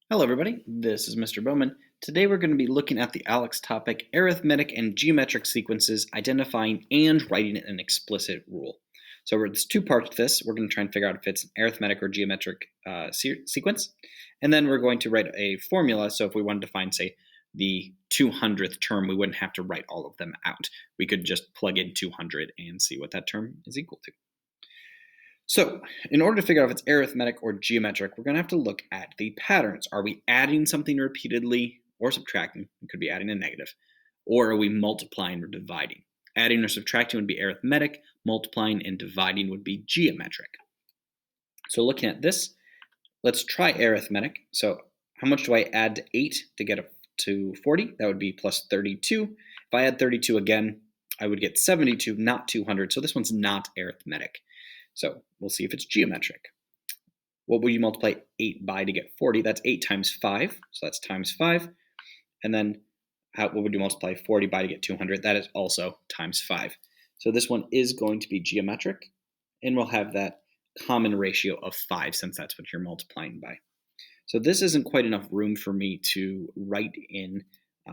Hello everybody, this is Mr. Bowman. Today we're going to be looking at the ALEKS topic, arithmetic and geometric sequences, identifying and writing an explicit rule. So there's two parts to this. We're going to try and figure out if it's an arithmetic or geometric sequence. And then we're going to write a formula. So if we wanted to find, say, the 200th term, we wouldn't have to write all of them out. We could just plug in 200 and see what that term is equal to. So in order to figure out if it's arithmetic or geometric, we're going to have to look at the patterns. Are we adding something repeatedly or subtracting? We could be adding a negative. Or are we multiplying or dividing? Adding or subtracting would be arithmetic. Multiplying and dividing would be geometric. So looking at this, let's try arithmetic. So how much do I add to 8 to get up to 40? That would be plus 32. If I add 32 again, I would get 72, not 200. So this one's not arithmetic. So we'll see if it's geometric. What would you multiply 8 by to get 40? That's 8 times 5, so that's times 5. And then what would you multiply 40 by to get 200? That is also times 5. So this one is going to be geometric, and we'll have that common ratio of 5 since that's what you're multiplying by. So this isn't quite enough room for me to write in,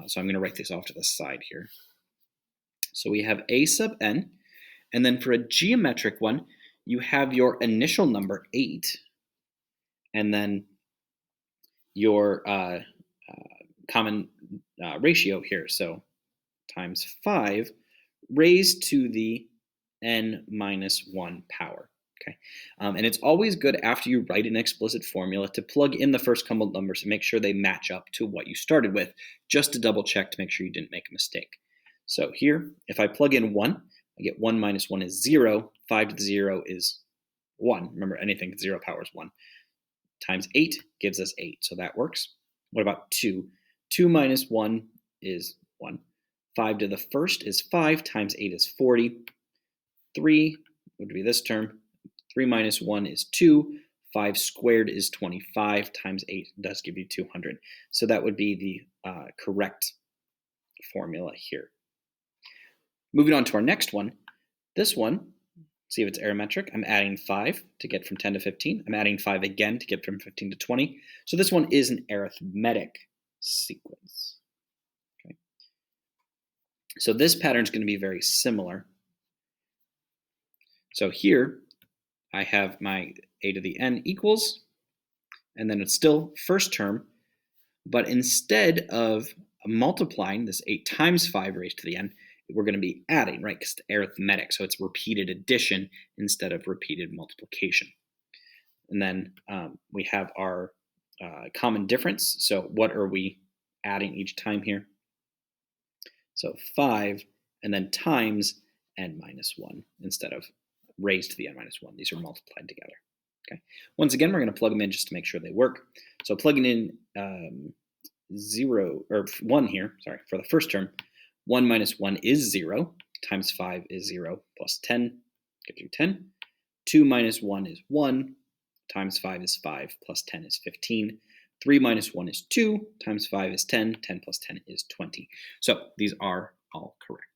so I'm going to write this off to the side here. So we have a sub n, and then for a geometric one, you have your initial number 8, and then your common ratio here, so times 5 raised to the n minus 1 power. Okay, and it's always good after you write an explicit formula to plug in the first couple numbers and make sure they match up to what you started with, just to double check to make sure you didn't make a mistake. So here, if I plug in 1, I get 1 minus 1 is 0. 5 to the 0 is 1. Remember, anything to 0 power is 1. Times 8 gives us 8, so that works. What about 2? 2 minus 1 is 1. 5 to the first is 5, times 8 is 40. 3 would be this term. 3 minus 1 is 2. 5 squared is 25, times 8 does give you 200. So that would be the correct formula here. Moving on to our next one. This one, see if it's arithmetic. I'm adding 5 to get from 10 to 15. I'm adding 5 again to get from 15 to 20. So this one is an arithmetic sequence. Okay. So this pattern is going to be very similar. So here I have my a to the n equals, and then it's still first term, but instead of multiplying this 8 times 5 raised to the n, we're going to be adding, right? Because it's arithmetic, so it's repeated addition instead of repeated multiplication. And then we have our common difference. So what are we adding each time here? So 5, and then times n minus 1 instead of raised to the n minus 1. These are multiplied together. Okay. Once again, we're going to plug them in just to make sure they work. So plugging in 0 or 1 here, sorry, for the first term. 1 minus 1 is 0, times 5 is 0, plus 10 gives you 10. 2 minus 1 is 1, times 5 is 5, plus 10 is 15. 3 minus 1 is 2, times 5 is 10, 10 plus 10 is 20. So these are all correct.